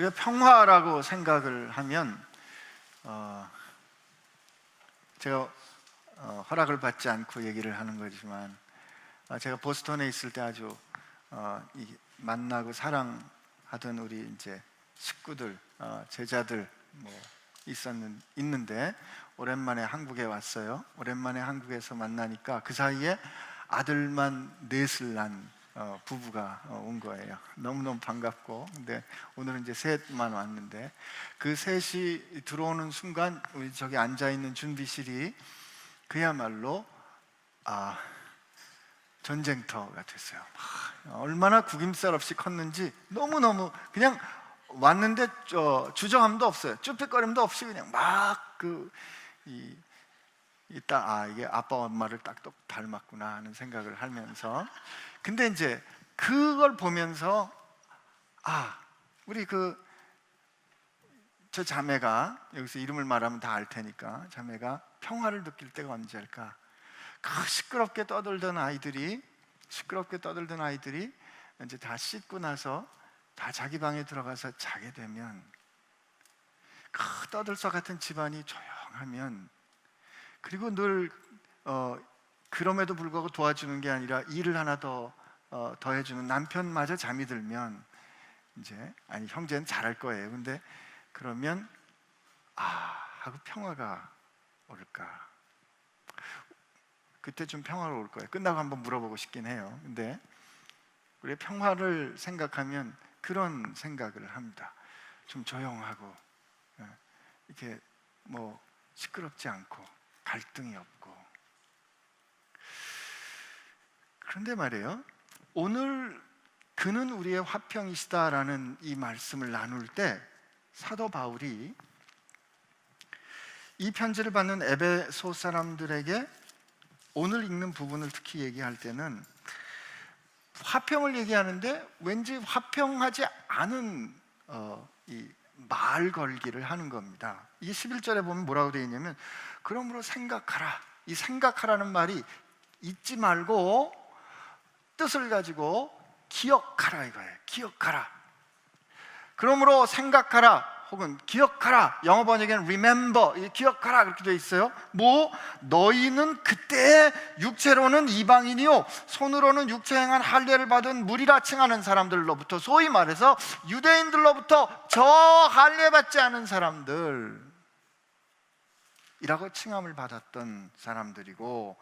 우리가 평화라고 생각을 하면 제가 허락을 받지 않고 얘기를 하는 거지만 제가 보스턴에 있을 때 아주 만나고 사랑하던 우리 이제 식구들, 제자들 있는데 오랜만에 한국에 왔어요. 오랜만에 한국에서 만나니까 그 사이에 아들만 넷을 낳은 부부가 온 거예요. 너무너무 반갑고, 근데 오늘은 이제 셋만 왔는데 그 셋이 들어오는 순간 우리 저기 앉아있는 준비실이 그야말로 전쟁터가 됐어요. 얼마나 구김살 없이 컸는지 너무너무 그냥 왔는데 주저함도 없어요. 쭈뼛거림도 없이 그냥 막 이게 아빠 엄마를 딱 닮았구나 하는 생각을 하면서, 근데 이제 그걸 보면서 우리 저 자매가, 여기서 이름을 말하면 다 알 테니까, 자매가 평화를 느낄 때가 언제일까? 시끄럽게 떠들던 아이들이 이제 다 씻고 나서 다 자기 방에 들어가서 자게 되면, 그 떠들썩 같은 집안이 조용하면, 그리고 늘 그럼에도 불구하고 도와주는 게 아니라 일을 하나 더 해주는 남편마저 잠이 들면, 이제 형제는 잘할 거예요. 근데 그러면 하고 평화가 올까? 그때 좀 평화가 올 거예요. 끝나고 한번 물어보고 싶긴 해요. 근데 우리 평화를 생각하면 그런 생각을 합니다. 좀 조용하고, 이렇게 시끄럽지 않고 갈등이 없고. 그런데 말이에요, 오늘 그는 우리의 화평이시다라는 이 말씀을 나눌 때 사도 바울이 이 편지를 받는 에베소 사람들에게 오늘 읽는 부분을 특히 얘기할 때는 화평을 얘기하는데 왠지 화평하지 않은 이 말 걸기를 하는 겁니다. 이게 11절에 보면 뭐라고 되어 있냐면, 그러므로 생각하라. 이 생각하라는 말이 잊지 말고 뜻을 가지고 기억하라 이거예요. 기억하라. 그러므로 생각하라 혹은 기억하라, 영어 번역에는 remember, 기억하라 그렇게 되어 있어요. 너희는 그때 육체로는 이방인이요 손으로는 육체 행한 할례를 받은 무리라 칭하는 사람들로부터, 소위 말해서 유대인들로부터 저 할례 받지 않은 사람들 이라고 칭함을 받았던 사람들이고,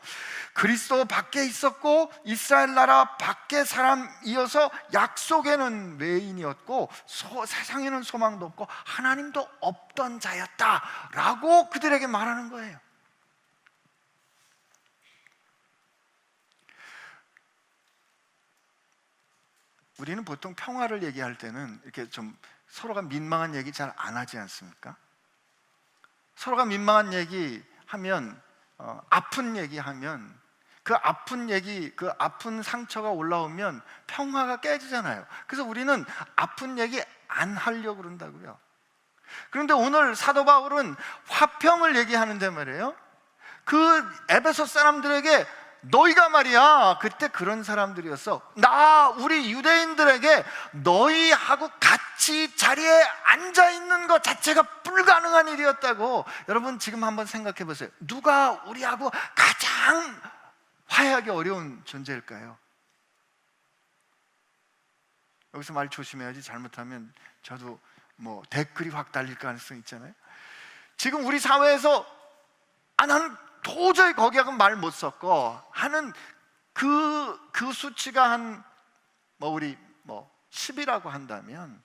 그리스도 밖에 있었고 이스라엘 나라 밖의 사람이어서 약속에는 외인이었고 세상에는 소망도 없고 하나님도 없던 자였다라고 그들에게 말하는 거예요. 우리는 보통 평화를 얘기할 때는 이렇게 좀 서로가 민망한 얘기 잘 안 하지 않습니까? 서로가 민망한 얘기하면, 아픈 얘기하면, 그 아픈 상처가 올라오면 평화가 깨지잖아요. 그래서 우리는 아픈 얘기 안 하려고 그런다고요. 그런데 오늘 사도 바울은 화평을 얘기하는데 말이에요, 그 에베소 사람들에게 너희가 말이야 그때 그런 사람들이었어, 우리 유대인들에게 너희하고 같이 자리에 앉아있는 것 자체가 불가능한 일이었다고. 여러분 지금 한번 생각해 보세요. 누가 우리하고 가장 화해하기 어려운 존재일까요? 여기서 말 조심해야지, 잘못하면 저도 댓글이 확 달릴 가능성이 있잖아요. 지금 우리 사회에서 나는 도저히 거기하고 말 못 섞어 하는 그 수치가 우리 10이라고 한다면,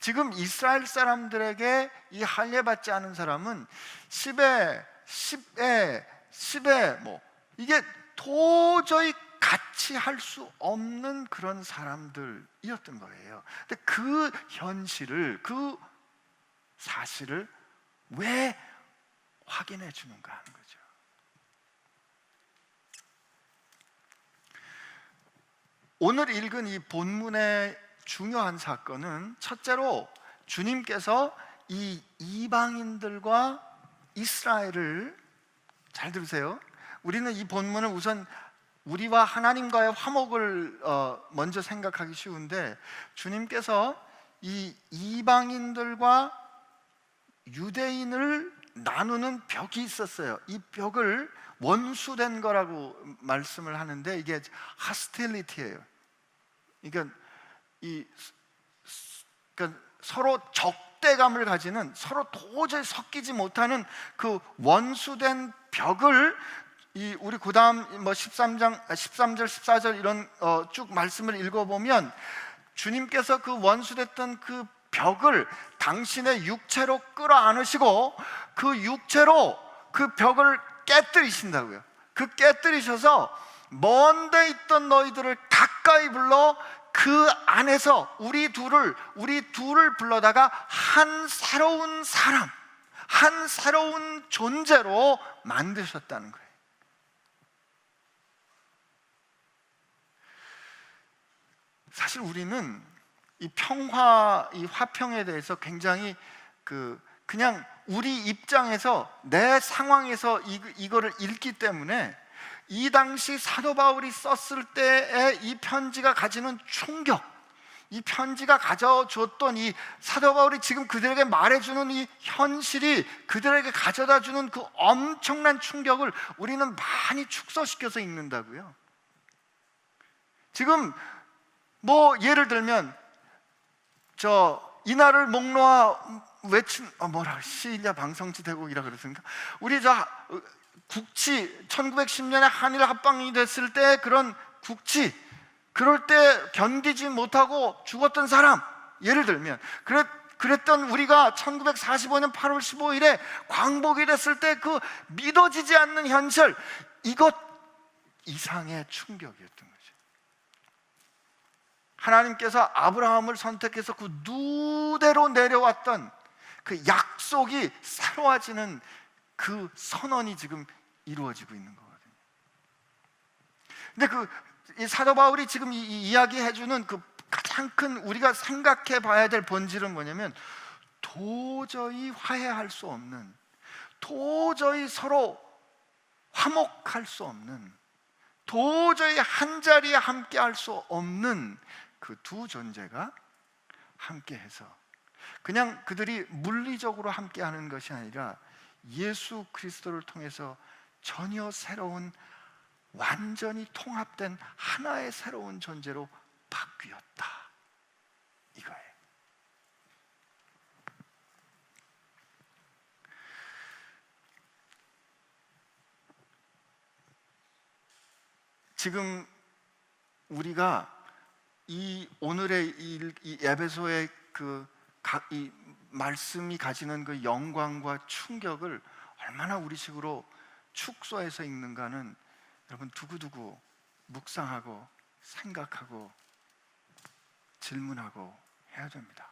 지금 이스라엘 사람들에게 이 할례 받지 않은 사람은 10에 이게 도저히 같이 할 수 없는 그런 사람들이었던 거예요. 근데 그 현실을, 그 사실을 왜 확인해 주는가 하는 거죠. 오늘 읽은 이 본문의 중요한 사건은, 첫째로 주님께서 이 이방인들과 이스라엘을, 잘 들으세요, 우리는 이 본문을 우선 우리와 하나님과의 화목을 먼저 생각하기 쉬운데, 주님께서 이 이방인들과 유대인을 나누는 벽이 있었어요. 이 벽을 원수된 거라고 말씀을 하는데 이게 hostility예요. 그러니까 그러니까 서로 적대감을 가지는, 서로 도저히 섞이지 못하는 그 원수된 벽을 우리 그다음 13절 14절 이런 쭉 말씀을 읽어보면 주님께서 그 원수됐던 그 벽을 당신의 육체로 끌어안으시고 그 육체로 그 벽을 깨뜨리신다고요. 그 깨뜨리셔서 먼데 있던 너희들을 가까이 불러 그 안에서 우리 둘을 불러다가 한 새로운 사람, 한 새로운 존재로 만드셨다는 거예요. 사실 우리는 이 평화, 이 화평에 대해서 굉장히 그냥 우리 입장에서 내 상황에서 이거를 읽기 때문에 이 당시 사도 바울이 썼을 때의 이 편지가 가지는 충격, 이 편지가 가져줬던 이 사도 바울이 지금 그들에게 말해주는 이 현실이 그들에게 가져다주는 그 엄청난 충격을 우리는 많이 축소시켜서 읽는다고요. 지금 예를 들면 이날을 목 놓아 외친 시일야 방성지 대국이라 그랬습니까? 우리 국치 1910년에 한일 합방이 됐을 때 그런 국치, 그럴 때 견디지 못하고 죽었던 사람, 예를 들면 그랬던 우리가 1945년 8월 15일에 광복이 됐을 때 그 믿어지지 않는 현실, 이것 이상의 충격이었던 거죠. 하나님께서 아브라함을 선택해서 그 누대로 내려왔던 그 약속이 새로워지는 그 선언이 지금 이루어지고 있는 거거든요. 근데 이 사도 바울이 지금 이야기해주는 그 가장 큰 우리가 생각해 봐야 될 본질은 뭐냐면, 도저히 화해할 수 없는, 도저히 서로 화목할 수 없는, 도저히 한자리에 함께 할 수 없는 그 두 존재가 함께해서 그냥 그들이 물리적으로 함께하는 것이 아니라 예수 그리스도를 통해서 전혀 새로운, 완전히 통합된 하나의 새로운 존재로 바뀌었다, 이거예요. 지금 우리가 오늘의 이 에베소의 이 말씀이 가지는 그 영광과 충격을 얼마나 우리식으로 축소해서 읽는가는 여러분 두고두고 묵상하고 생각하고 질문하고 해야 됩니다.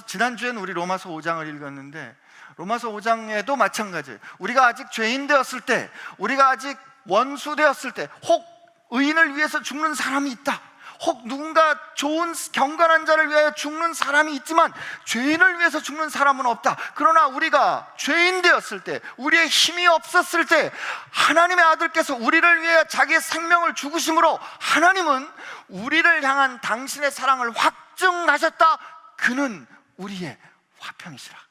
지난주에는 우리 로마서 5장을 읽었는데, 로마서 5장에도 마찬가지예요. 우리가 아직 죄인 되었을 때, 우리가 아직 원수 되었을 때, 혹 의인을 위해서 죽는 사람이 있다, 혹 누군가 좋은 경건한 자를 위하여 죽는 사람이 있지만 죄인을 위해서 죽는 사람은 없다. 그러나 우리가 죄인 되었을 때, 우리의 힘이 없었을 때 하나님의 아들께서 우리를 위해 자기의 생명을 죽으심으로 하나님은 우리를 향한 당신의 사랑을 확증하셨다. 그는 우리의 화평이시라.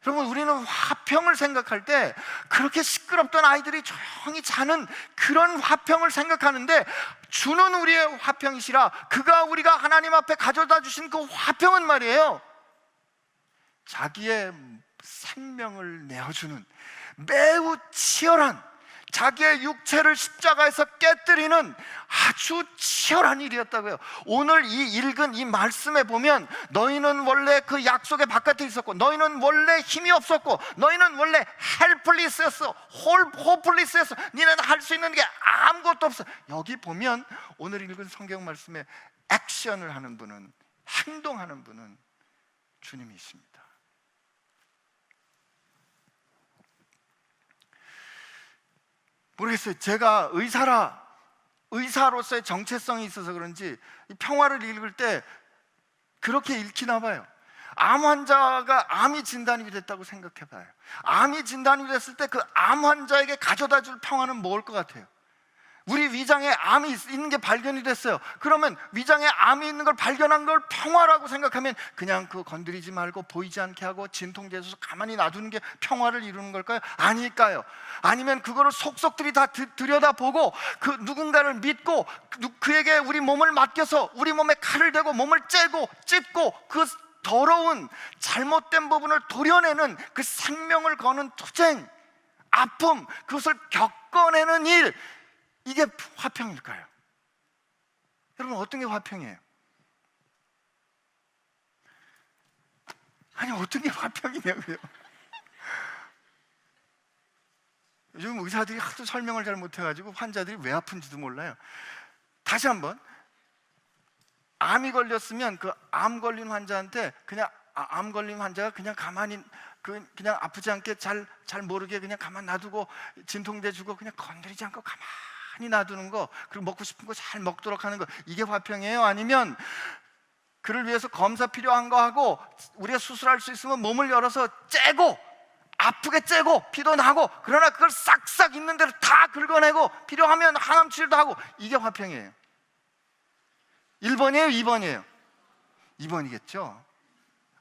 여러분, 우리는 화평을 생각할 때 그렇게 시끄럽던 아이들이 조용히 자는 그런 화평을 생각하는데, 주는 우리의 화평이시라. 그가 우리가 하나님 앞에 가져다 주신 그 화평은 말이에요, 자기의 생명을 내어주는 매우 치열한, 자기의 육체를 십자가에서 깨뜨리는 아주 치열한 일이었다고요. 오늘 읽은 이 말씀에 보면, 너희는 원래 그 약속의 바깥에 있었고, 너희는 원래 힘이 없었고, 너희는 원래 헬플리스였어, 호플리스였어, 니는 할 수 있는 게 아무것도 없어. 여기 보면 오늘 읽은 성경 말씀에 액션을 하는 분은, 행동하는 분은 주님이십니다. 모르겠어요. 제가 의사로서의 정체성이 있어서 그런지 이 평화를 읽을 때 그렇게 읽히나 봐요. 암 환자가 암이 진단이 됐다고 생각해 봐요. 암이 진단이 됐을 때 그 암 환자에게 가져다 줄 평화는 뭘 것 같아요? 우리 위장에 암이 있는 게 발견이 됐어요. 그러면 위장에 암이 있는 걸 발견한 걸 평화라고 생각하면 그냥 그거 건드리지 말고 보이지 않게 하고 진통제에서 가만히 놔두는 게 평화를 이루는 걸까요? 아닐까요? 아니면 그거를 속속들이 다 들여다보고 그 누군가를 믿고 그에게 우리 몸을 맡겨서 우리 몸에 칼을 대고 몸을 째고 찢고 그 더러운 잘못된 부분을 도려내는 그 생명을 거는 투쟁, 아픔, 그것을 겪어내는 일, 이게 화평일까요? 여러분, 어떤 게 화평이에요? 아니, 어떤 게 화평이냐고요? 요즘 의사들이 하도 설명을 잘 못해가지고 환자들이 왜 아픈지도 몰라요. 다시 한번, 암이 걸렸으면 그 암 걸린 환자한테 그냥 암 걸린 환자가 그냥 가만히 그냥 아프지 않게 잘 모르게 그냥 가만 놔두고 진통제 주고 그냥 건드리지 않고 가만히 놔두는 거, 그리고 먹고 싶은 거 잘 먹도록 하는 거, 이게 화평이에요? 아니면 그를 위해서 검사 필요한 거 하고 우리가 수술할 수 있으면 몸을 열어서 째고 아프게 째고 피도 나고, 그러나 그걸 싹싹 있는 대로 다 긁어내고 필요하면 항암 치료도 하고, 이게 화평이에요? 1번이에요? 2번이에요? 2번이겠죠.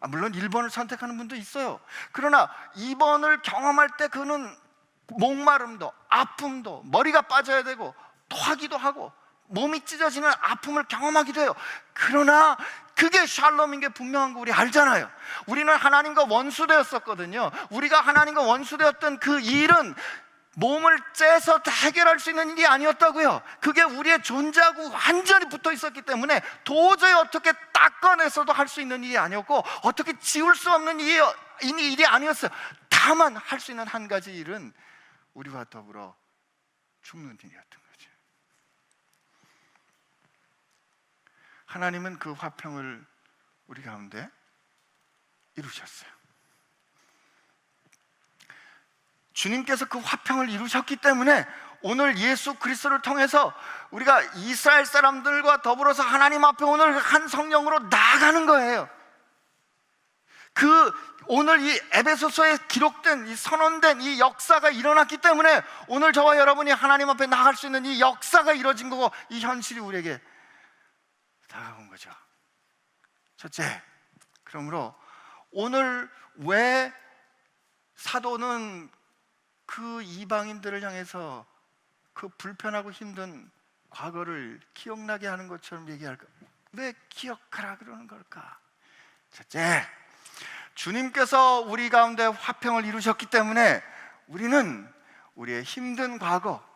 물론 1번을 선택하는 분도 있어요. 그러나 2번을 경험할 때 그는 목마름도 아픔도 머리가 빠져야 되고 토하기도 하고 몸이 찢어지는 아픔을 경험하기도 해요. 그러나 그게 샬롬인 게 분명한 거 우리 알잖아요. 우리는 하나님과 원수되었었거든요. 우리가 하나님과 원수되었던 그 일은 몸을 째서 다 해결할 수 있는 일이 아니었다고요. 그게 우리의 존재하고 완전히 붙어 있었기 때문에 도저히 어떻게 닦아내서도 할 수 있는 일이 아니었고 어떻게 지울 수 없는 일이 아니었어요. 다만 할 수 있는 한 가지 일은 우리와 더불어 죽는 일이었던 거죠. 하나님은 그 화평을 우리 가운데 이루셨어요. 주님께서 그 화평을 이루셨기 때문에 오늘 예수 그리스도를 통해서 우리가 이스라엘 사람들과 더불어서 하나님 앞에 오늘 한 성령으로 나아가는 거예요. 오늘 이 에베소서에 기록된 이 선언된 이 역사가 일어났기 때문에 오늘 저와 여러분이 하나님 앞에 나아갈 수 있는 이 역사가 이루어진 거고, 이 현실이 우리에게 다가온 거죠. 첫째, 그러므로 오늘 왜 사도는 그 이방인들을 향해서 그 불편하고 힘든 과거를 기억나게 하는 것처럼 얘기할까? 왜 기억하라 그러는 걸까? 첫째, 주님께서 우리 가운데 화평을 이루셨기 때문에 우리는 우리의 힘든 과거,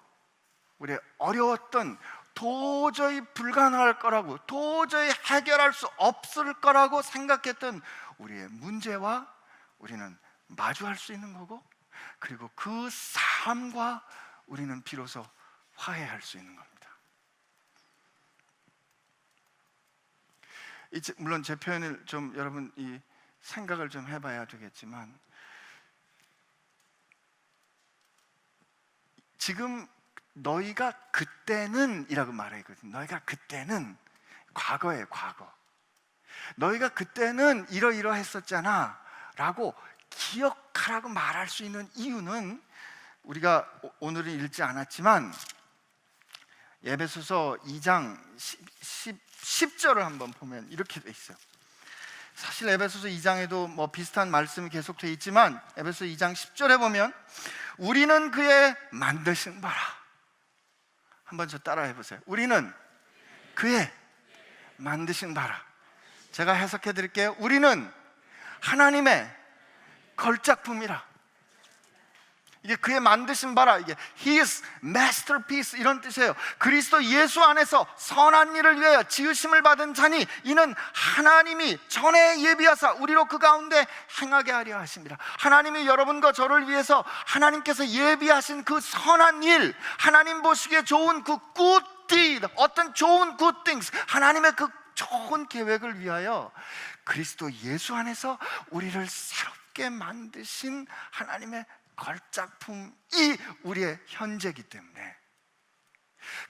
우리의 어려웠던, 도저히 불가능할 거라고, 도저히 해결할 수 없을 거라고 생각했던 우리의 문제와 우리는 마주할 수 있는 거고, 그리고 그 삶과 우리는 비로소 화해할 수 있는 겁니다. 물론 제 표현을 좀 여러분 이 생각을 좀 해봐야 되겠지만, 지금 너희가 그때는 이라고 말하거든요. 너희가 그때는 과거예요, 과거. 너희가 그때는 이러이러했었잖아 라고 기억하라고 말할 수 있는 이유는, 우리가 오늘은 읽지 않았지만 에베소서 2장 10절을 한번 보면 이렇게 돼 있어요. 사실 에베소서 2장에도 뭐 비슷한 말씀이 계속 돼 있지만 에베소서 2장 10절에 보면 우리는 그의 만드신 바라. 한번 저 따라 해보세요. 우리는 그의 만드신 바라. 제가 해석해 드릴게요. 우리는 하나님의 걸작품이라. 이게 그의 만드신 바라, 이게 His masterpiece 이런 뜻이에요. 그리스도 예수 안에서 선한 일을 위하여 지으심을 받은 자니 이는 하나님이 전에 예비하사 우리로 그 가운데 행하게 하려 하십니다. 하나님이 여러분과 저를 위해서 하나님께서 예비하신 그 선한 일, 하나님 보시기에 좋은 그 good deed, 어떤 좋은 good things, 하나님의 그 좋은 계획을 위하여 그리스도 예수 안에서 우리를 새롭게 만드신 하나님의 걸작품이 우리의 현재이기 때문에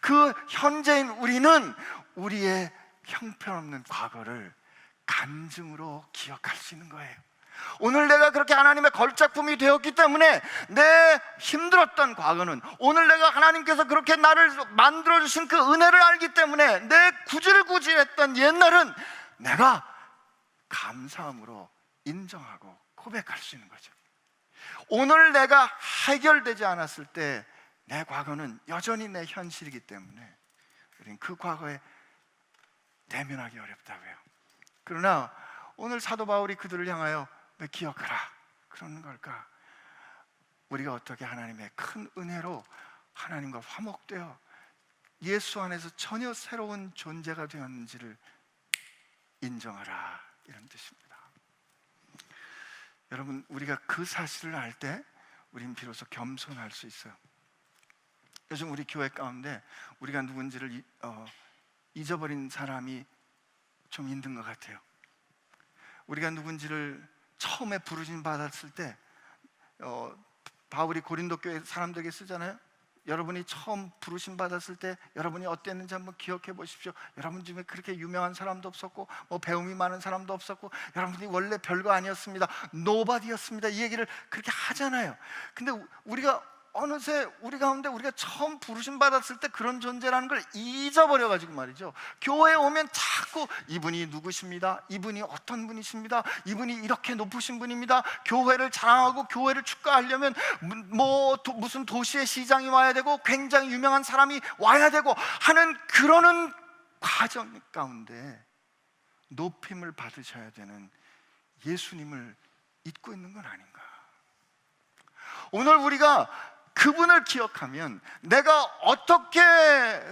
그 현재인 우리는 우리의 형편없는 과거를 간증으로 기억할 수 있는 거예요. 오늘 내가 그렇게 하나님의 걸작품이 되었기 때문에 내 힘들었던 과거는, 오늘 내가 하나님께서 그렇게 나를 만들어주신 그 은혜를 알기 때문에 내 구질구질했던 옛날은 내가 감사함으로 인정하고 고백할 수 있는 거죠. 오늘 내가 해결되지 않았을 때 내 과거는 여전히 내 현실이기 때문에 우리는 그 과거에 대면하기 어렵다고요. 그러나 오늘 사도 바울이 그들을 향하여 왜 기억하라 그러는 걸까? 우리가 어떻게 하나님의 큰 은혜로 하나님과 화목되어 예수 안에서 전혀 새로운 존재가 되었는지를 인정하라, 이런 뜻입니다. 여러분, 우리가 그 사실을 알 때 우린 비로소 겸손할 수 있어요. 요즘 우리 교회 가운데 우리가 누군지를 잊어버린 사람이 좀 있는 것 같아요. 우리가 누군지를 처음에 부르심 받았을 때 바울이 고린도 교회 사람들에게 쓰잖아요. 여러분이 처음 부르심 받았을 때 여러분이 어땠는지 한번 기억해 보십시오. 여러분 중에 그렇게 유명한 사람도 없었고 뭐 배움이 많은 사람도 없었고 여러분이 원래 별거 아니었습니다, 노바디였습니다, 이 얘기를 그렇게 하잖아요. 근데 우리가 어느새 우리 가운데 우리가 처음 부르심 받았을 때 그런 존재라는 걸 잊어버려가지고 말이죠, 교회에 오면 자꾸 이분이 누구십니다, 이분이 어떤 분이십니다, 이분이 이렇게 높으신 분입니다, 교회를 자랑하고 교회를 축하하려면 무슨 도시의 시장이 와야 되고 굉장히 유명한 사람이 와야 되고 하는 그러는 과정 가운데 높임을 받으셔야 되는 예수님을 잊고 있는 건 아닌가. 오늘 우리가 그분을 기억하면 내가 어떻게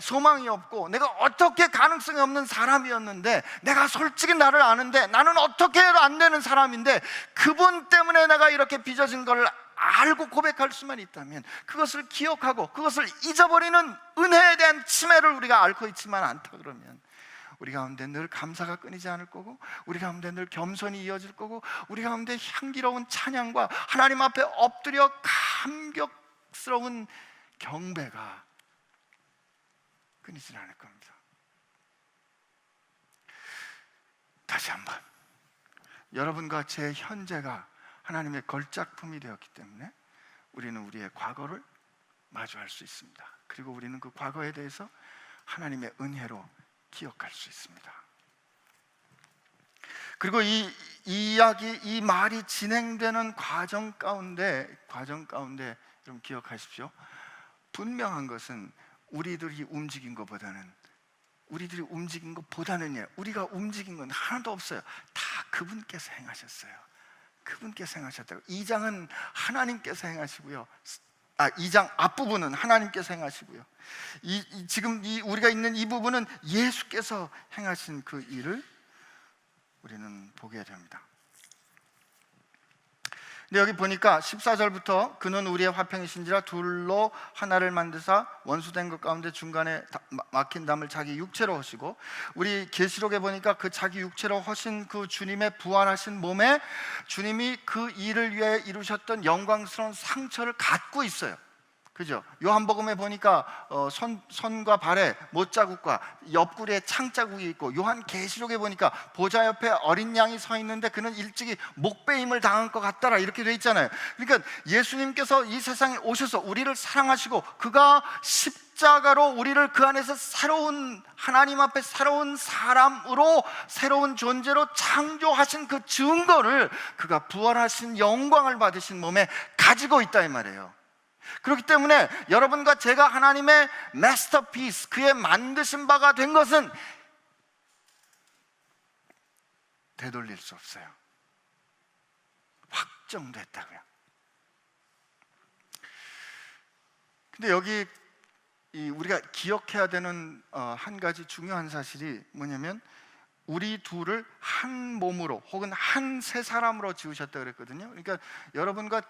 소망이 없고 내가 어떻게 가능성이 없는 사람이었는데, 내가 솔직히 나를 아는데 나는 어떻게 해도 안 되는 사람인데 그분 때문에 내가 이렇게 빚어진 걸 알고 고백할 수만 있다면, 그것을 기억하고 그것을 잊어버리는 은혜에 대한 침해를 우리가 앓고 있지만 않다 그러면 우리 가운데 늘 감사가 끊이지 않을 거고, 우리 가운데 늘 겸손이 이어질 거고, 우리 가운데 향기로운 찬양과 하나님 앞에 엎드려 감격스러운 경배가 끊이지 않을 겁니다. 다시 한번, 여러분과 제 현재가 하나님의 걸작품이 되었기 때문에 우리는 우리의 과거를 마주할 수 있습니다. 그리고 우리는 그 과거에 대해서 하나님의 은혜로 기억할 수 있습니다. 그리고 이 이야기, 이 말이 진행되는 과정 가운데 여러분 기억하십시오. 분명한 것은 우리들이 움직인 것보다는 우리가 움직인 건 하나도 없어요. 다 그분께서 행하셨어요. 그분께서 행하셨다고. 2장은 하나님께서 행하시고요, 2장 앞부분은 하나님께서 행하시고요, 지금 우리가 있는 이 부분은 예수께서 행하신 그 일을 우리는 보게 됩니다. 근데 여기 보니까 14절부터 그는 우리의 화평이신지라 둘로 하나를 만드사 원수된 것 가운데 중간에 막힌 담을 자기 육체로 허시고, 우리 계시록에 보니까 그 자기 육체로 허신 그 주님의 부활하신 몸에 주님이 그 일을 위해 이루셨던 영광스러운 상처를 갖고 있어요. 그죠? 요한복음에 보니까 손과 발에 못자국과 옆구리에 창자국이 있고, 요한 계시록에 보니까 보좌 옆에 어린 양이 서 있는데 그는 일찍이 목베임을 당한 것 같더라, 이렇게 돼 있잖아요. 그러니까 예수님께서 이 세상에 오셔서 우리를 사랑하시고 그가 십자가로 우리를 그 안에서 새로운, 하나님 앞에 새로운 사람으로, 새로운 존재로 창조하신 그 증거를 그가 부활하신 영광을 받으신 몸에 가지고 있다 이 말이에요. 그렇기 때문에 여러분과 제가 하나님의 마스터피스, 그의 만드신 바가 된 것은 되돌릴 수 없어요. 확정됐다고요. 근데 여기 우리가 기억해야 되는 한 가지 중요한 사실이 뭐냐면, 우리 둘을 한 몸으로 혹은 한 세 사람으로 지으셨다 그랬거든요. 그러니까 여러분과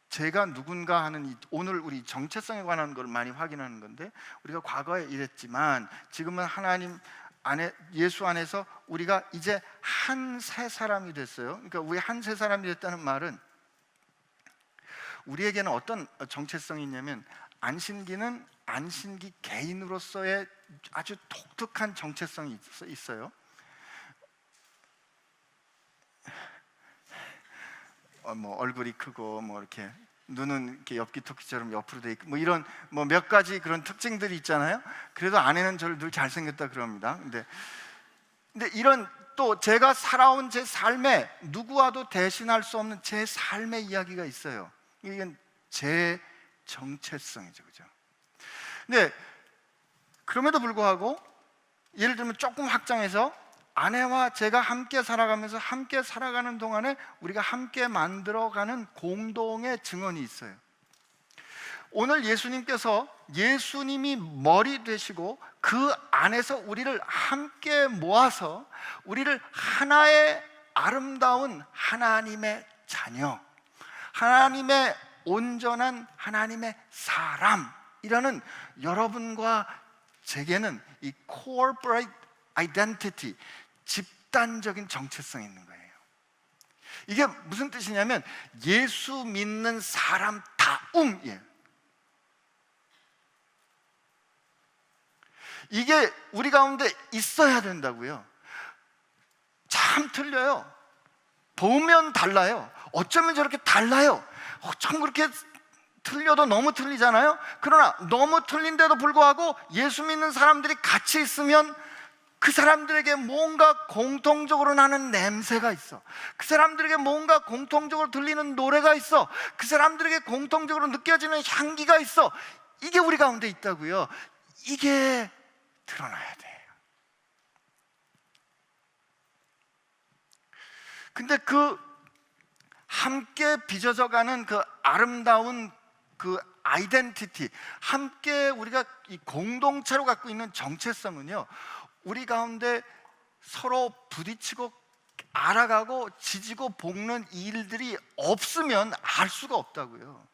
제가 누군가 하는 오늘 우리 정체성에 관한 걸 많이 확인하는 건데, 우리가 과거에 이랬지만 지금은 하나님 안에, 예수 안에서 우리가 이제 한 세 사람이 됐어요. 그러니까 우리 한 세 사람이 됐다는 말은 우리에게는 어떤 정체성이 있냐면, 안신기는 안신기 개인으로서의 아주 독특한 정체성이 있어요. 뭐 얼굴이 크고 뭐 이렇게 눈은 이렇게 엽기 토끼처럼 옆으로 돼 있고 뭐 이런 뭐 몇 가지 그런 특징들이 있잖아요. 그래도 아내는 저를 늘 잘생겼다 그럽니다. 근데 이런 또 제가 살아온 제 삶에 누구와도 대신할 수 없는 제 삶의 이야기가 있어요. 이건 제 정체성이죠, 그죠? 근데 그럼에도 불구하고 예를 들면 조금 확장해서 아내와 제가 함께 살아가면서 함께 살아가는 동안에 우리가 함께 만들어가는 공동의 증언이 있어요. 오늘 예수님께서 예수님이 머리 되시고 그 안에서 우리를 함께 모아서 우리를 하나의 아름다운 하나님의 자녀, 하나님의 온전한 하나님의 사람이라는 여러분과 제게는 이 corporate identity, 집단적인 정체성이 있는 거예요. 이게 무슨 뜻이냐면 예수 믿는 사람다움이에요. 이게 우리 가운데 있어야 된다고요. 참 틀려요. 보면 달라요. 어쩌면 저렇게 달라요. 참 그렇게 틀려도 너무 틀리잖아요. 그러나 너무 틀린데도 불구하고 예수 믿는 사람들이 같이 있으면 그 사람들에게 뭔가 공통적으로 나는 냄새가 있어. 그 사람들에게 뭔가 공통적으로 들리는 노래가 있어. 그 사람들에게 공통적으로 느껴지는 향기가 있어. 이게 우리 가운데 있다고요. 이게 드러나야 돼요. 근데 그 함께 빚어져가는 그 아름다운 그 아이덴티티, 함께 우리가 이 공동체로 갖고 있는 정체성은요, 우리 가운데 서로 부딪히고 알아가고 지지고 볶는 일들이 없으면 알 수가 없다고요.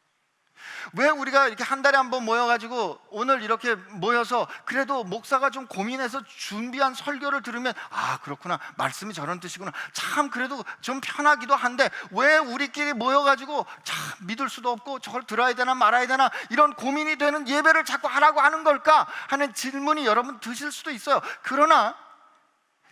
왜 우리가 이렇게 한 달에 한 번 모여가지고 오늘 이렇게 모여서 그래도 목사가 좀 고민해서 준비한 설교를 들으면 아 그렇구나, 말씀이 저런 뜻이구나, 참 그래도 좀 편하기도 한데 왜 우리끼리 모여가지고 참 믿을 수도 없고 저걸 들어야 되나 말아야 되나 이런 고민이 되는 예배를 자꾸 하라고 하는 걸까 하는 질문이 여러분 드실 수도 있어요. 그러나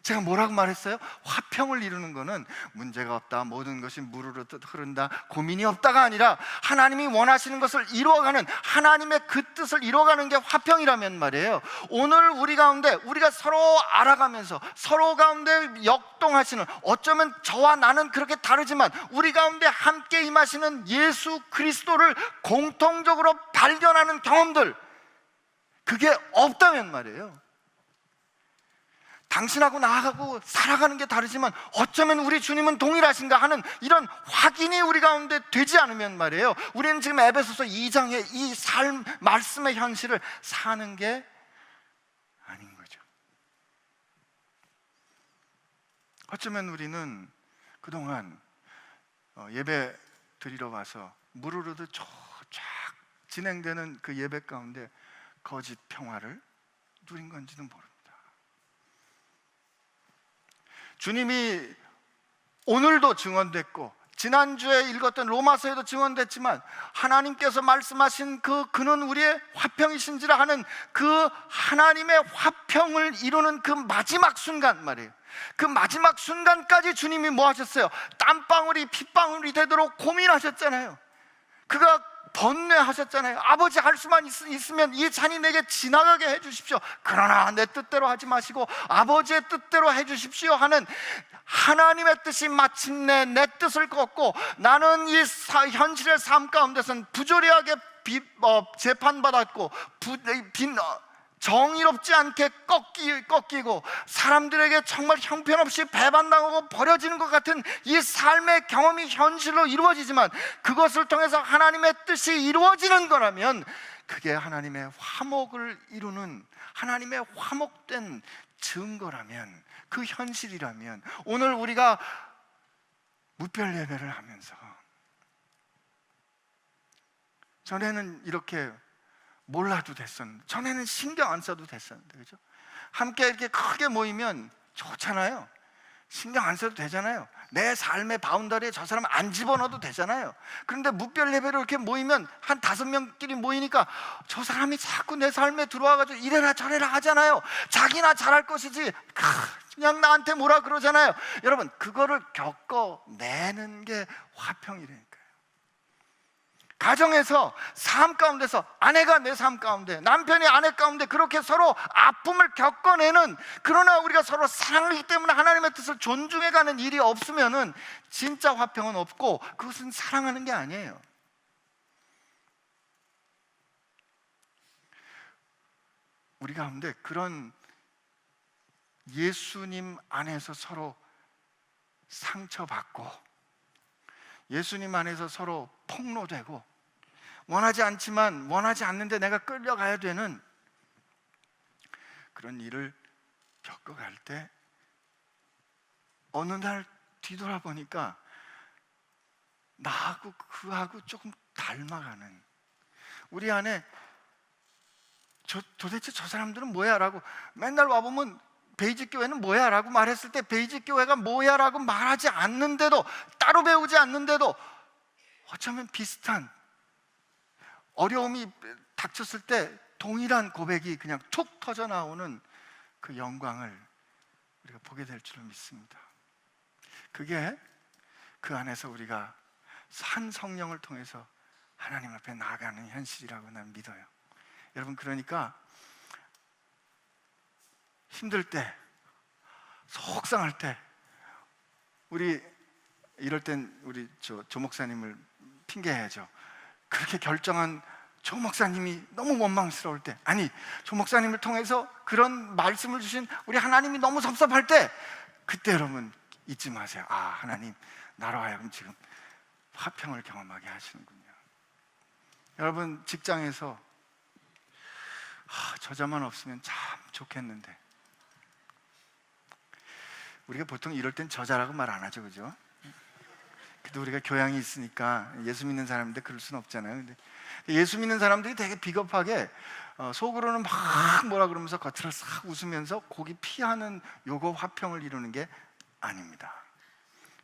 제가 뭐라고 말했어요? 화평을 이루는 것은 문제가 없다, 모든 것이 무르르 흐른다, 고민이 없다가 아니라 하나님이 원하시는 것을 이루어가는, 하나님의 그 뜻을 이루어가는 게 화평이라면 말이에요. 오늘 우리 가운데 우리가 서로 알아가면서 서로 가운데 역동하시는, 어쩌면 저와 나는 그렇게 다르지만 우리 가운데 함께 임하시는 예수 그리스도를 공통적으로 발견하는 경험들, 그게 없다면 말이에요, 당신하고 나하고 살아가는 게 다르지만 어쩌면 우리 주님은 동일하신가 하는 이런 확인이 우리 가운데 되지 않으면 말이에요, 우리는 지금 에베소서 2장의 이 삶, 말씀의 현실을 사는 게 아닌 거죠. 어쩌면 우리는 그동안 예배 드리러 와서 무르르듯 쫙 진행되는 그 예배 가운데 거짓 평화를 누린 건지는 모릅니다. 주님이 오늘도 증언됐고 지난주에 읽었던 로마서에도 증언됐지만 하나님께서 말씀하신 그는 우리의 화평이신지라 하는 그 하나님의 화평을 이루는 그 마지막 순간 말이에요. 그 마지막 순간까지 주님이 뭐 하셨어요? 땀방울이 핏방울이 되도록 고민하셨잖아요. 그가 번뇌하셨잖아요. 아버지, 할 수만 있으면 이 잔이 내게 지나가게 해주십시오. 그러나 내 뜻대로 하지 마시고 아버지의 뜻대로 해주십시오 하는 하나님의 뜻이 마침내 내 뜻을 꺾고 나는 이 현실의 삶 가운데선 부조리하게 재판받았고 정의롭지 않게 꺾이고 사람들에게 정말 형편없이 배반당하고 버려지는 것 같은 이 삶의 경험이 현실로 이루어지지만 그것을 통해서 하나님의 뜻이 이루어지는 거라면 그게 하나님의 화목을 이루는, 하나님의 화목된 증거라면, 그 현실이라면 오늘 우리가 무별 예배를 하면서 전에는 이렇게 몰라도 됐었는데, 전에는 신경 안 써도 됐었는데, 그죠? 함께 이렇게 크게 모이면 좋잖아요. 신경 안 써도 되잖아요. 내 삶의 바운더리에 저 사람 안 집어넣어도 되잖아요. 그런데 무별 예배로 이렇게 모이면 한 5명끼리 모이니까 저 사람이 자꾸 내 삶에 들어와가지고 이래라 저래라 하잖아요. 자기나 잘할 것이지 그냥 나한테 뭐라 그러잖아요. 여러분, 그거를 겪어내는 게 화평이라니까요. 가정에서, 삶 가운데서, 아내가 내 삶 가운데, 남편이 아내 가운데 그렇게 서로 아픔을 겪어내는, 그러나 우리가 서로 사랑하기 때문에 하나님의 뜻을 존중해가는 일이 없으면은 진짜 화평은 없고, 그것은 사랑하는 게 아니에요. 우리 가운데 그런 예수님 안에서 서로 상처받고, 예수님 안에서 서로 폭로되고, 원하지 않지만 원하지 않는데 내가 끌려가야 되는 그런 일을 겪어갈 때 어느 날 뒤돌아보니까 나하고 그하고 조금 닮아가는, 우리 안에 도대체 저 사람들은 뭐야? 라고 맨날 와보면 베이직 교회는 뭐야? 라고 말했을 때 베이직 교회가 뭐야? 라고 말하지 않는데도, 따로 배우지 않는데도 어쩌면 비슷한 어려움이 닥쳤을 때 동일한 고백이 그냥 툭 터져 나오는 그 영광을 우리가 보게 될 줄을 믿습니다. 그게 그 안에서 우리가 산 성령을 통해서 하나님 앞에 나아가는 현실이라고 난 믿어요. 여러분, 그러니까 힘들 때, 속상할 때, 우리 이럴 땐 우리 조 목사님을 핑계해야죠. 그렇게 결정한 조 목사님이 너무 원망스러울 때, 아니 조 목사님을 통해서 그런 말씀을 주신 우리 하나님이 너무 섭섭할 때, 그때 여러분 잊지 마세요. 아, 하나님 나로 하여금 지금 화평을 경험하게 하시는군요. 여러분, 직장에서 저자만 없으면 참 좋겠는데, 우리가 보통 이럴 땐 저자라고 말 안 하죠, 그죠? 그래도 우리가 교양이 있으니까, 예수 믿는 사람인데 그럴 수는 없잖아요. 근데 예수 믿는 사람들이 되게 비겁하게 속으로는 막 뭐라 그러면서 겉으로 싹 웃으면서 고기 피하는 요거 화평을 이루는 게 아닙니다.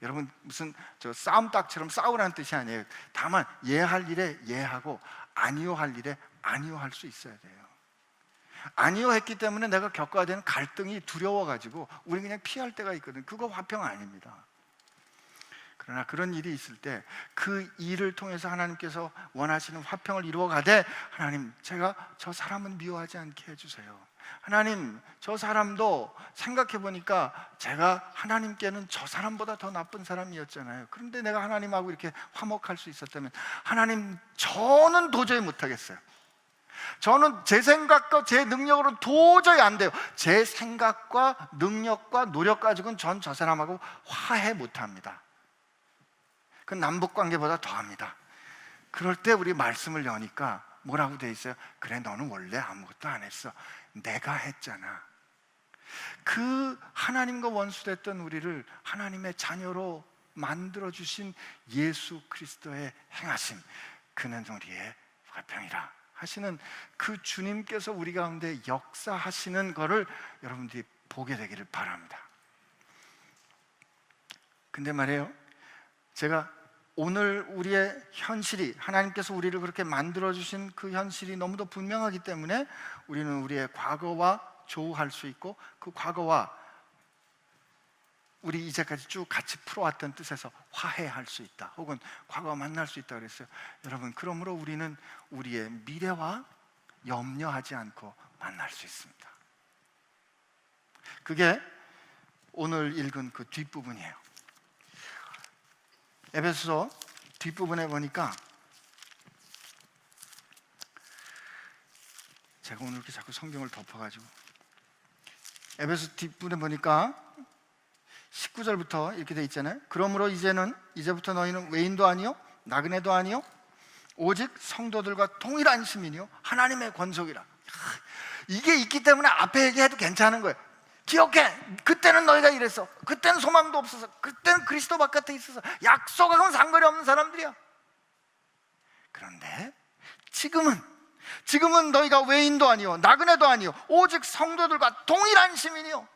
여러분, 무슨 저 싸움닭처럼 싸우라는 뜻이 아니에요. 다만 예할 일에 예하고 아니요 할 일에 아니요 할 수 있어야 돼요. 아니요 했기 때문에 내가 겪어야 되는 갈등이 두려워가지고 우리 그냥 피할 때가 있거든. 그거 화평 아닙니다. 그러나 그런 일이 있을 때 그 일을 통해서 하나님께서 원하시는 화평을 이루어가되, 하나님 제가 저 사람은 미워하지 않게 해주세요. 하나님 저 사람도 생각해보니까 제가 하나님께는 저 사람보다 더 나쁜 사람이었잖아요. 그런데 내가 하나님하고 이렇게 화목할 수 있었다면, 하나님 저는 도저히 못하겠어요. 저는 제 생각과 제 능력으로는 도저히 안 돼요. 제 생각과 능력과 노력 가지고는 전 저 사람하고 화해 못합니다. 그 남북관계보다 더합니다. 그럴 때 우리 말씀을 여니까 뭐라고 돼 있어요? 그래, 너는 원래 아무것도 안 했어. 내가 했잖아. 그 하나님과 원수됐던 우리를 하나님의 자녀로 만들어주신 예수 그리스도의 행하심, 그는 우리의 화평이라 하시는 그 주님께서 우리 가운데 역사하시는 것을 여러분들이 보게 되기를 바랍니다. 근데 말이에요, 제가 오늘 우리의 현실이, 하나님께서 우리를 그렇게 만들어주신 그 현실이 너무도 분명하기 때문에 우리는 우리의 과거와 조우할 수 있고, 그 과거와 우리 이제까지 쭉 같이 풀어왔던 뜻에서 화해할 수 있다, 혹은 과거와 만날 수 있다 그랬어요. 여러분, 그러므로 우리는 우리의 미래와 염려하지 않고 만날 수 있습니다. 그게 오늘 읽은 그 뒷부분이에요. 에베소서 뒷부분에 보니까, 제가 오늘 이렇게 자꾸 성경을 덮어가지고, 에베소 뒷부분에 보니까 19절부터 이렇게 돼 있잖아요. 그러므로 이제부터 너희는 외인도 아니요 나그네도 아니요 오직 성도들과 동일한 시민이요 하나님의 권속이라. 이게 있기 때문에 앞에 얘기해도 괜찮은 거예요. 기억해, 그때는 너희가 이랬어. 그때는 소망도 없어서, 그때는 그리스도 바깥에 있어서 약속하고는 상관이 없는 사람들이야. 그런데 지금은 너희가 외인도 아니요 나그네도 아니요 오직 성도들과 동일한 시민이요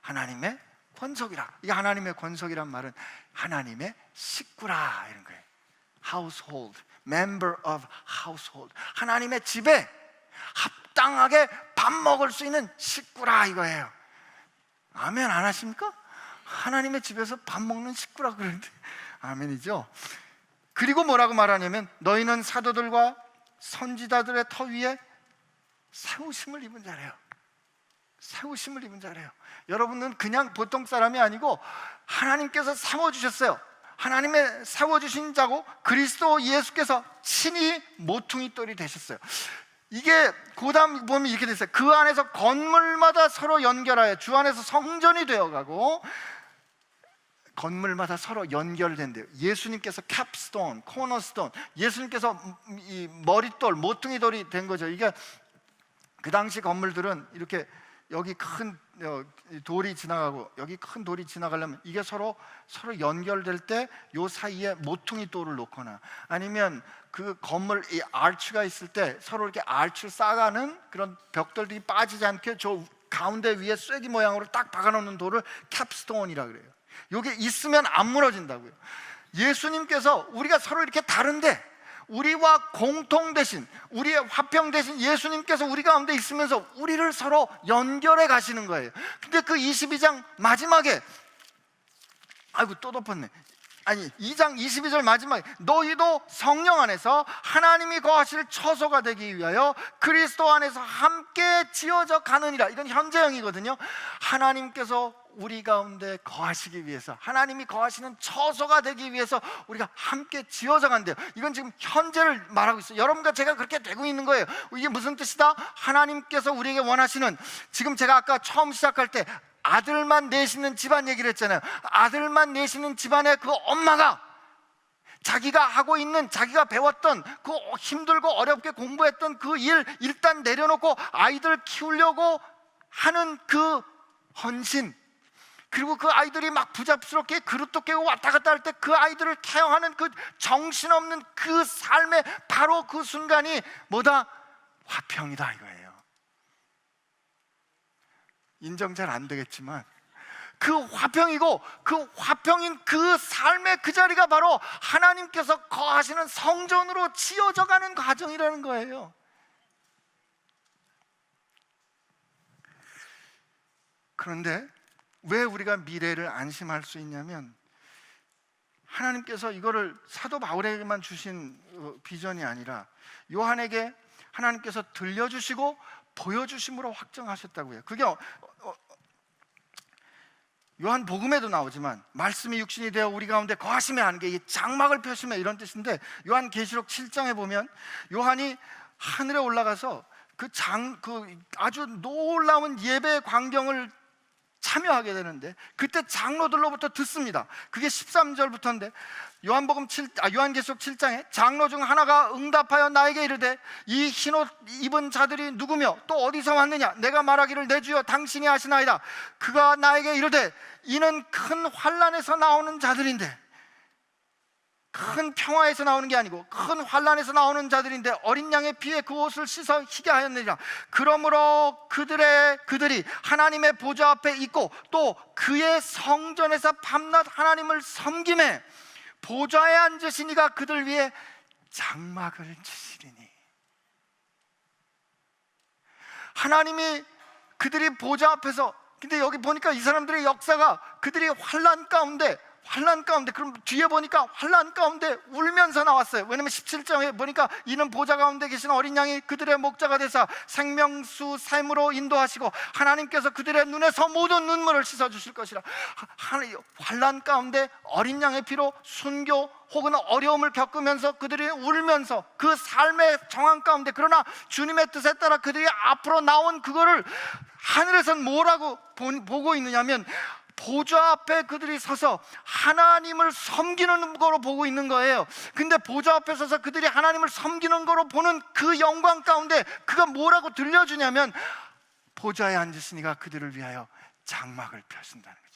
하나님의 권속이라. 이 하나님의 권속이란 말은 하나님의 식구라 이런 거예요. household, member of household. 하나님의 집에 합당하게 밥 먹을 수 있는 식구라 이거예요. 아멘 안 하십니까? 하나님의 집에서 밥 먹는 식구라 그러는데 아멘이죠. 그리고 뭐라고 말하냐면 너희는 사도들과 선지자들의 터 위에 세우심을 입은 자래요. 세우심을 입은 자래요. 여러분은 그냥 보통 사람이 아니고 하나님께서 세워주셨어요. 하나님의 세워주신 자고 그리스도 예수께서 친히 모퉁이 돌이 되셨어요. 이게 고담 보면 이렇게 됐어요. 그 안에서 건물마다 서로 연결하여 주 안에서 성전이 되어가고 건물마다 서로 연결된대요. 예수님께서 캡스톤, 코너스톤, 예수님께서 이 머릿돌, 모퉁이 돌이 된 거죠. 이게 그 당시 건물들은 이렇게 여기 큰 돌이 지나가고 여기 큰 돌이 지나가려면 이게 서로 연결될 때 요 사이에 모퉁이 돌을 놓거나 아니면 그 건물 이 아치가 있을 때 서로 이렇게 아치를 쌓아가는 그런 벽돌들이 빠지지 않게 저 가운데 위에 쐐기 모양으로 딱 박아놓는 돌을 캡스톤이라 그래요. 요게 있으면 안 무너진다고요. 예수님께서 우리가 서로 이렇게 다른데 우리와 공통 대신 우리의 화평 대신 예수님께서 우리 가운데 있으면서 우리를 서로 연결해 가시는 거예요. 근데 그 22장 마지막에 아이고 또 덮었네. 아니 2장 22절 마지막에 너희도 성령 안에서 하나님이 거하실 처소가 되기 위하여 그리스도 안에서 함께 지어져 가느니라. 이건 현재형이거든요. 하나님께서 우리 가운데 거하시기 위해서 하나님이 거하시는 처소가 되기 위해서 우리가 함께 지어져 간대요. 이건 지금 현재를 말하고 있어요. 여러분과 제가 그렇게 되고 있는 거예요. 이게 무슨 뜻이다? 하나님께서 우리에게 원하시는, 지금 제가 아까 처음 시작할 때 아들만 내시는 집안 얘기를 했잖아요. 아들만 내시는 집안의 그 엄마가 자기가 하고 있는, 자기가 배웠던 그 힘들고 어렵게 공부했던 그 일 일단 내려놓고 아이들 키우려고 하는 그 헌신, 그리고 그 아이들이 막 부잡스럽게 그릇도 깨고 왔다 갔다 할 때 그 아이들을 케어하는 그 정신없는 그 삶의 바로 그 순간이 뭐다? 화평이다 이거예요. 인정 잘 안 되겠지만 그 화평이고, 그 화평인 그 삶의 그 자리가 바로 하나님께서 거하시는 성전으로 지어져 가는 과정이라는 거예요. 그런데 왜 우리가 미래를 안심할 수 있냐면, 하나님께서 이거를 사도 바울에게만 주신 비전이 아니라 요한에게 하나님께서 들려주시고 보여주심으로 확정하셨다고요. 그게 요한 복음에도 나오지만 말씀이 육신이 되어 우리 가운데 거하시며 하는 게 장막을 펴시며 이런 뜻인데, 요한 계시록 7장에 보면 요한이 하늘에 올라가서 그 아주 놀라운 예배 광경을 참여하게 되는데, 그때 장로들로부터 듣습니다. 그게 13절부터인데 요한계시록 7장에 장로 중 하나가 응답하여 나에게 이르되 이 흰옷 입은 자들이 누구며 또 어디서 왔느냐? 내가 말하기를 내 주여 당신이 아시나이다. 그가 나에게 이르되 이는 큰 환난에서 나오는 자들인데, 큰 평화에서 나오는 게 아니고 큰 환난에서 나오는 자들인데 어린 양의 피에 그 옷을 씻어 희게 하였느니라. 그러므로 그들이 하나님의 보좌 앞에 있고 또 그의 성전에서 밤낮 하나님을 섬김에 보좌에 앉으신 이가 그들 위에 장막을 치시리니. 하나님이 그들이 보좌 앞에서, 근데 여기 보니까 이 사람들의 역사가 그들이 환난 가운데, 그럼 뒤에 보니까 환난 가운데 울면서 나왔어요. 왜냐면 17장에 보니까 이는 보좌 가운데 계신 어린 양이 그들의 목자가 되사 생명수 샘으로 인도하시고 하나님께서 그들의 눈에서 모든 눈물을 씻어주실 것이라. 환난 가운데 어린 양의 피로 순교 혹은 어려움을 겪으면서 그들이 울면서 그 삶의 정황 가운데, 그러나 주님의 뜻에 따라 그들이 앞으로 나온 그거를 하늘에서는 뭐라고 보고 있느냐면, 보좌 앞에 그들이 서서 하나님을 섬기는 거로 보고 있는 거예요. 근데 보좌 앞에 서서 그들이 하나님을 섬기는 거로 보는 그 영광 가운데 그가 뭐라고 들려주냐면, 보좌에 앉으시니가 그들을 위하여 장막을 펴신다는 거죠.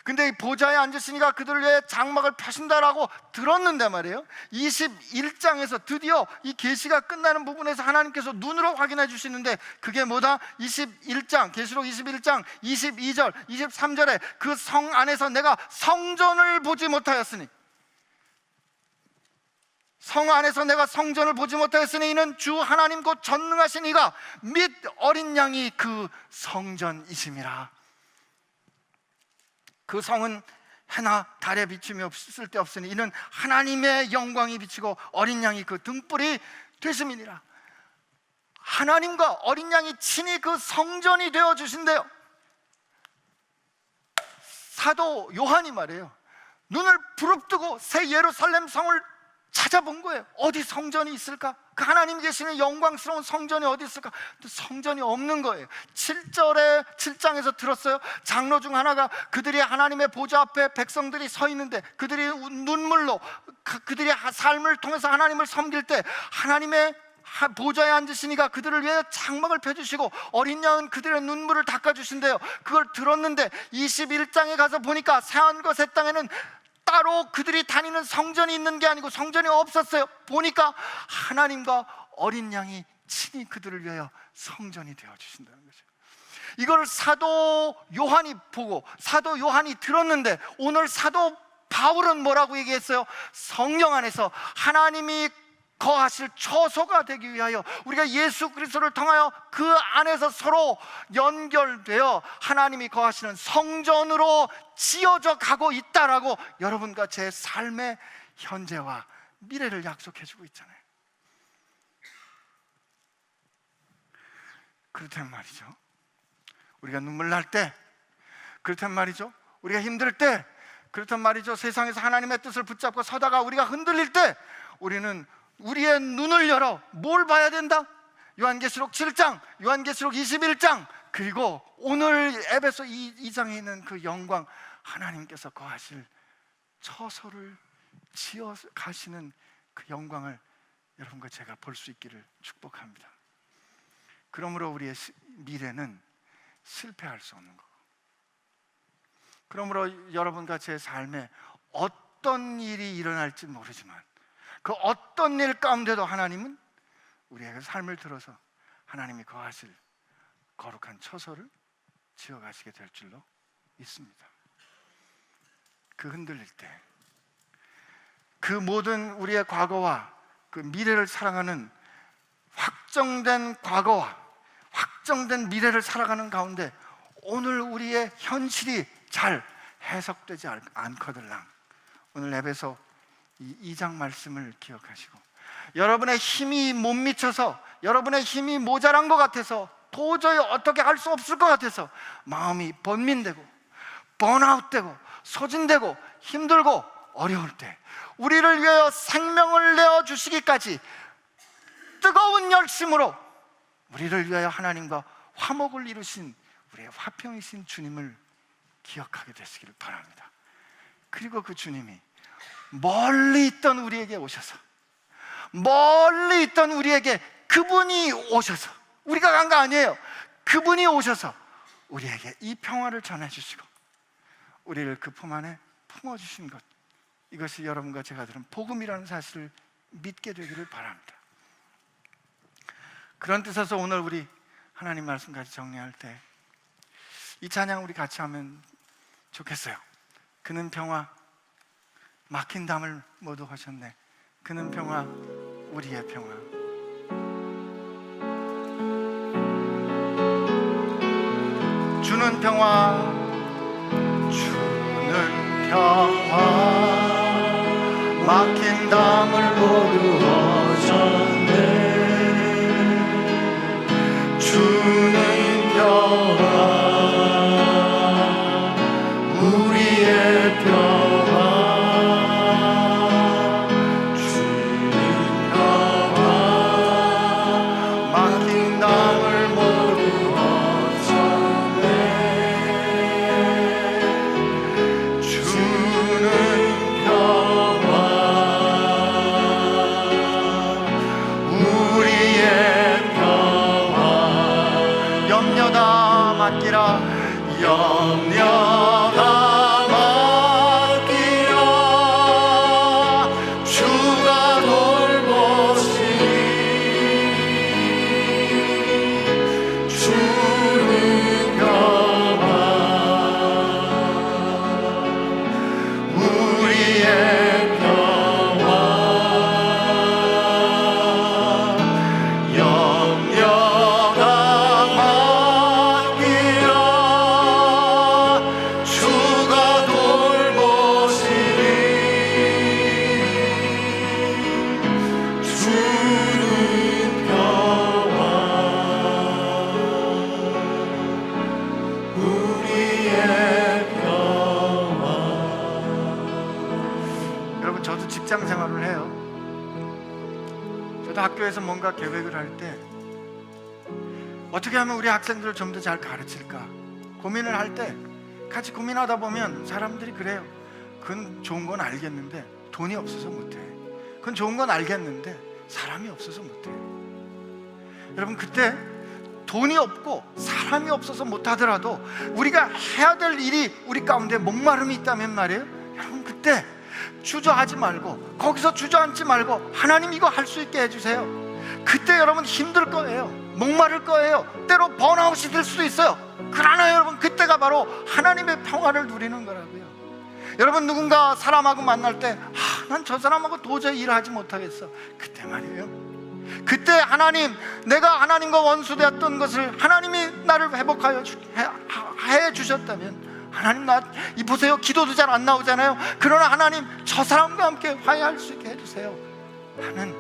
근데 이 보좌에 앉으시니가 그들을 위해 장막을 펴신다라고 들었는데 말이에요, 21장에서 드디어 이 계시가 끝나는 부분에서 하나님께서 눈으로 확인해 주시는데, 그게 뭐다? 21장, 계시록 21장 22절 23절에 그 성 안에서 내가 성전을 보지 못하였으니, 성 안에서 내가 성전을 보지 못하였으니 이는 주 하나님 곧 전능하신 이가 및 어린 양이 그 성전이심이라. 그 성은 해나 달에 비침이 없을 데 없으니 이는 하나님의 영광이 비치고 어린 양이 그 등불이 되심이니라. 하나님과 어린 양이 친히 그 성전이 되어 주신대요. 사도 요한이 말해요. 눈을 부릅뜨고 새 예루살렘 성을 찾아본 거예요. 어디 성전이 있을까? 그 하나님 계시는 영광스러운 성전이 어디 있을까? 성전이 없는 거예요. 7장에서 들었어요. 장로 중 하나가 그들이 하나님의 보좌 앞에 백성들이 서 있는데 그들이 눈물로 그들이 삶을 통해서 하나님을 섬길 때 하나님의 보좌에 앉으시니가 그들을 위해 장막을 펴주시고 어린 양은 그들의 눈물을 닦아주신대요. 그걸 들었는데 21장에 가서 보니까 새하늘과 새 땅에는 따로 그들이 다니는 성전이 있는 게 아니고 성전이 없었어요. 보니까 하나님과 어린 양이 친히 그들을 위하여 성전이 되어주신다는 거죠. 이걸 사도 요한이 보고 사도 요한이 들었는데 오늘 사도 바울은 뭐라고 얘기했어요? 성령 안에서 하나님이 거하실 처소가 되기 위하여 우리가 예수 그리스도를 통하여 그 안에서 서로 연결되어 하나님이 거하시는 성전으로 지어져 가고 있다라고 여러분과 제 삶의 현재와 미래를 약속해 주고 있잖아요. 그렇단 말이죠. 우리가 눈물 날 때, 그렇단 말이죠. 우리가 힘들 때, 그렇단 말이죠. 세상에서 하나님의 뜻을 붙잡고 서다가 우리가 흔들릴 때 우리는 우리의 눈을 열어 뭘 봐야 된다? 요한계시록 7장, 요한계시록 21장, 그리고 오늘 에베소 2장에 있는 그 영광, 하나님께서 거하실 처소를 지어 가시는 그 영광을 여러분과 제가 볼 수 있기를 축복합니다. 그러므로 우리의 미래는 실패할 수 없는 거고, 그러므로 여러분과 제 삶에 어떤 일이 일어날지 모르지만 그 어떤 일 가운데도 하나님은 우리에게 삶을 들어서 하나님이 거하실 거룩한 처소를 지어가시게 될 줄로 믿습니다. 그 흔들릴 때, 그 모든 우리의 과거와 그 미래를 살아가는 확정된 과거와 확정된 미래를 살아가는 가운데 오늘 우리의 현실이 잘 해석되지 않거들랑 오늘 에베소 2장 말씀을 기억하시고 여러분의 힘이 못 미쳐서 여러분의 힘이 모자란 것 같아서 도저히 어떻게 할 수 없을 것 같아서 마음이 번민되고 번아웃되고 소진되고 힘들고 어려울 때 우리를 위하여 생명을 내어주시기까지 뜨거운 열심으로 우리를 위하여 하나님과 화목을 이루신 우리의 화평이신 주님을 기억하게 되시기를 바랍니다. 그리고 그 주님이 멀리 있던 우리에게 오셔서 멀리 있던 우리에게 그분이 오셔서 우리가 간 거 아니에요. 그분이 오셔서 우리에게 이 평화를 전해주시고 우리를 그 품 안에 품어주신 것, 이것이 여러분과 제가 들은 복음이라는 사실을 믿게 되기를 바랍니다. 그런 뜻에서 오늘 우리 하나님 말씀까지 정리할 때 이 찬양 우리 같이 하면 좋겠어요. 그는 평화, 막힌 담을 모두 하셨네. 그는 평화, 우리의 평화. 주는 평화, 주는 평화, 막힌 담을 모두 하셨네. 주는 평화, 우리의 평화. 주는 평화, 막힌 담을 모두 하셨네. 주는 평화, 우리의 평화. 염려다 맡기라, 염려다 직장 생활을 해요. 저도 학교에서 뭔가 계획을 할 때 어떻게 하면 우리 학생들을 좀 더 잘 가르칠까 고민을 할 때 같이 고민하다 보면 사람들이 그래요. 그건 좋은 건 알겠는데 돈이 없어서 못해. 그건 좋은 건 알겠는데 사람이 없어서 못해. 여러분, 그때 돈이 없고 사람이 없어서 못하더라도 우리가 해야 될 일이 우리 가운데 목마름이 있다면 말이에요, 여러분, 그때 주저하지 말고, 거기서 주저앉지 말고 하나님 이거 할 수 있게 해주세요. 그때 여러분 힘들 거예요. 목마를 거예요. 때로 번아웃이 될 수도 있어요. 그러나 여러분, 그때가 바로 하나님의 평화를 누리는 거라고요. 여러분, 누군가 사람하고 만날 때 난 저 사람하고 도저히 일하지 못하겠어. 그때 말이에요, 그때 하나님, 내가 하나님과 원수되었던 것을 하나님이 나를 회복하여 해 주셨다면, 하나님 나 보세요, 기도도 잘 안 나오잖아요. 그러나 하나님 저 사람과 함께 화해할 수 있게 해주세요 하는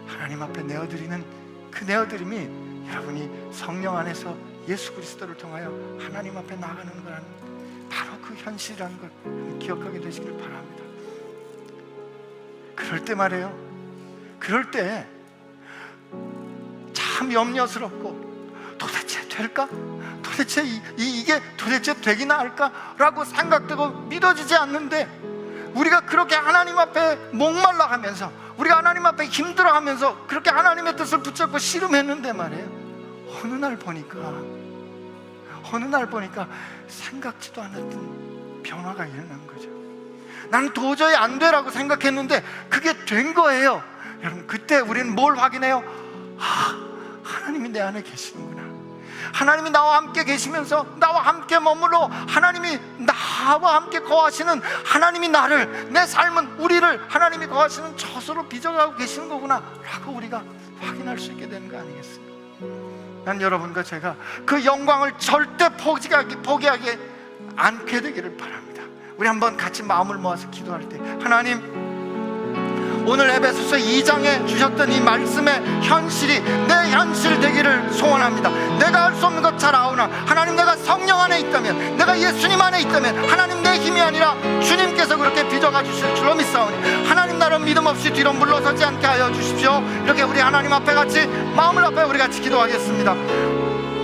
하나님 앞에 내어드리는 그 내어드림이 여러분이 성령 안에서 예수 그리스도를 통하여 하나님 앞에 나가는 거라는 바로 그 현실이라는 걸 기억하게 되시길 바랍니다. 그럴 때 말이에요, 그럴 때 참 염려스럽고 도대체 될까? 도대체 이게 도대체 되기나 할까? 라고 생각되고 믿어지지 않는데, 우리가 그렇게 하나님 앞에 목말라 하면서, 우리가 하나님 앞에 힘들어 하면서 그렇게 하나님의 뜻을 붙잡고 씨름했는데 말이에요, 어느 날 보니까 생각지도 않았던 변화가 일어난 거죠. 나는 도저히 안 되라고 생각했는데 그게 된 거예요. 여러분, 그때 우리는 뭘 확인해요? 하나님이 내 안에 계시는구나. 하나님이 나와 함께 계시면서 나와 함께 머물러 하나님이 나와 함께 거하시는, 하나님이 나를, 내 삶은, 우리를 하나님이 거하시는 저수로 빚어가고 계시는 거구나 라고 우리가 확인할 수 있게 되는 거 아니겠습니까? 난 여러분과 제가 그 영광을 절대 포기하지 않게 되기를 바랍니다. 우리 한번 같이 마음을 모아서 기도할 때, 하나님, 오늘 에베소서 2장에 주셨던 이 말씀의 현실이 내 현실 되기를 소원합니다. 내가 할 수 없는 것 잘 아오나 하나님, 내가 성령 안에 있다면, 내가 예수님 안에 있다면 하나님 내 힘이 아니라 주님께서 그렇게 빚어가 주실 줄로 믿사오니 하나님, 나를 믿음 없이 뒤로 물러서지 않게 하여 주십시오. 이렇게 우리 하나님 앞에 같이 마음을 앞에 우리 같이 기도하겠습니다.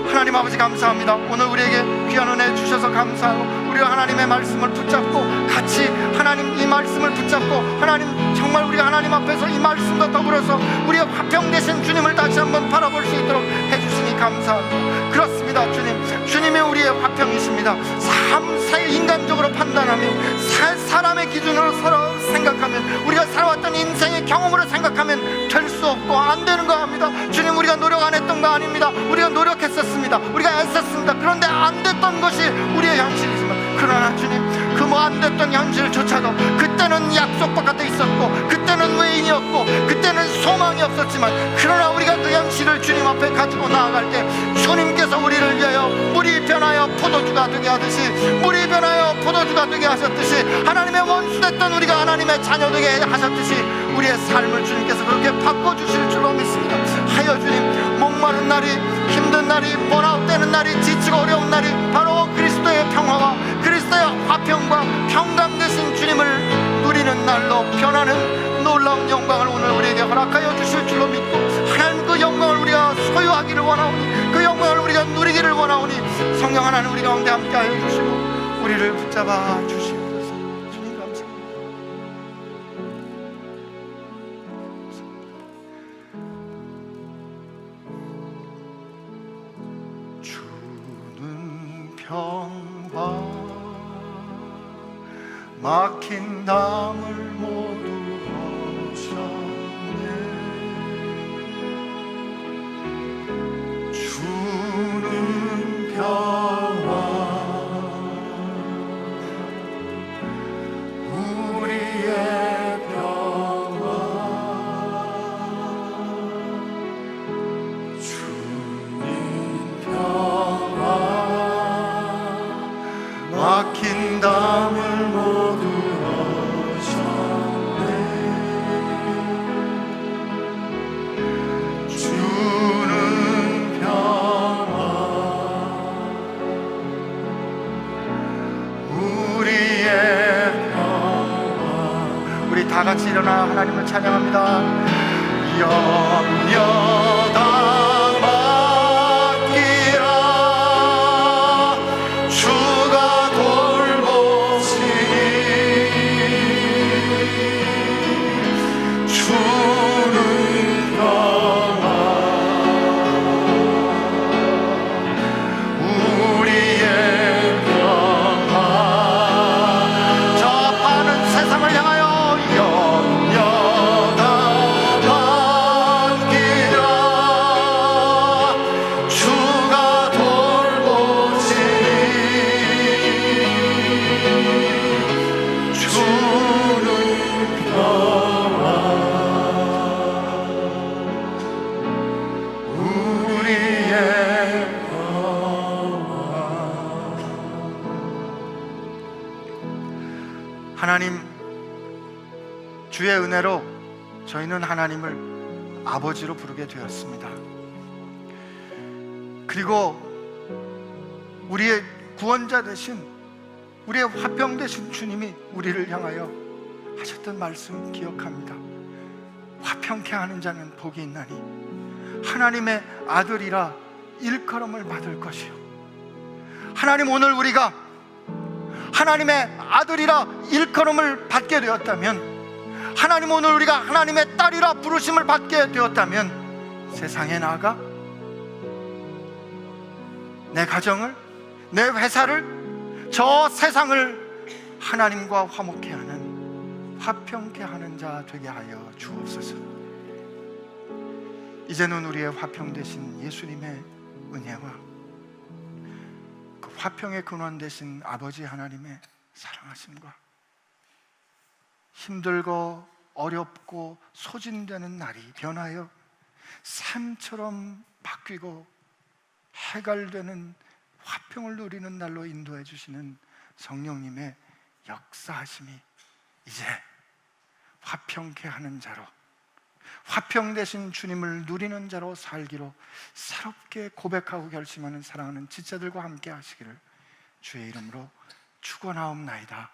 하나님 아버지, 감사합니다. 오늘 우리에게 귀한 은혜 주셔서 감사하고, 우리가 하나님의 말씀을 붙잡고 같이 하나님 이 말씀을 붙잡고, 하나님 정말 우리가 하나님 앞에서 이 말씀과 더불어서 우리의 화평 되신 주님을 다시 한번 바라볼 수 있도록 해주시니 감사합니다. 그렇습니다, 주님이 우리의 화평이십니다. 인간적으로 판단하며 사람의 기준으로 생각하면, 우리가 살아왔던 인생의 경험으로 생각하면 될 수 없고 안 되는 거 압니다. 주님, 우리가 노력 안 했던 거 아닙니다. 우리가 노력했었습니다. 우리가 애썼습니다. 그런데 안 됐던 것이 우리의 현실이지만, 그러나 주님, 그 뭐 안 됐던 현실조차도 그때는 약속 바깥에 있었고, 그때는 외인이었고, 그때는 소망이 없었지만, 그러나 우리가 그 현실을 주님 앞에 가지고 나아갈 때 주님께서 우리를 위하여 물이 변하여 포도주가 되게 하듯이, 물이 변하여 포도주가 되게 하셨듯이, 하나님의 원수됐던 우리가 하나님의 자녀 되게 하셨듯이 우리의 삶을 주님께서 그렇게 바꿔주실 줄로 믿습니다. 하여 주님, 목마른 날이, 힘든 날이, 번아웃되는 날이, 지치고 어려운 날이 바로 그리스도의 평화와 그리스도의 화평과 평강 되신 주님을 누리는 날로 변하는 놀라운 영광을 오늘 우리에게 허락하여 주실 줄로 믿고, 하나님 그 영광을 우리가 소유하기를 원하오니, 그 영광을 우리가 누리기를 원하오니, 성령 하나님 우리 가운데 함께하여 주시고 우리를 붙잡아 주시옵소서. 주님 감사합니다. 주는 평화 막힌 담을 모두 허셨네. 주는 평화 우리의 평화, 주님 평화 막힌 담을 모두 허셨네. 다 같이 일어나 하나님을 찬양합니다. 염려다 맡기라. 주가 돌보시니 주는 평화 우리의 평화. 저 파는 세상을 향하여 염려다 맡기라. 주가 돌보시니 주는 평화 우리의 하나님, 주의 은혜로 저희는 하나님을 아버지로 부르게 되었습니다. 그리고 우리의 구원자 되신, 우리의 화평 되신 주님이 우리를 향하여 하셨던 말씀 기억합니다. 화평케 하는 자는 복이 있나니 하나님의 아들이라 일컬음을 받을 것이요. 하나님, 오늘 우리가 하나님의 아들이라 일컬음을 받게 되었다면, 하나님, 오늘 우리가 하나님의 딸이라 부르심을 받게 되었다면, 세상에 나아가 내 가정을, 내 회사를, 저 세상을 하나님과 화목케 하는, 화평케 하는 자 되게 하여 주옵소서. 이제는 우리의 화평 되신 예수님의 은혜와 그 화평의 근원 되신 아버지 하나님의 사랑하심과 힘들고 어렵고 소진되는 날이 변하여 삶처럼 바뀌고 해갈되는 화평을 누리는 날로 인도해 주시는 성령님의 역사하심이 이제 화평케 하는 자로, 화평 되신 주님을 누리는 자로 살기로 새롭게 고백하고 결심하는 사랑하는 지체들과 함께 하시기를 주의 이름으로 축원하옵나이다.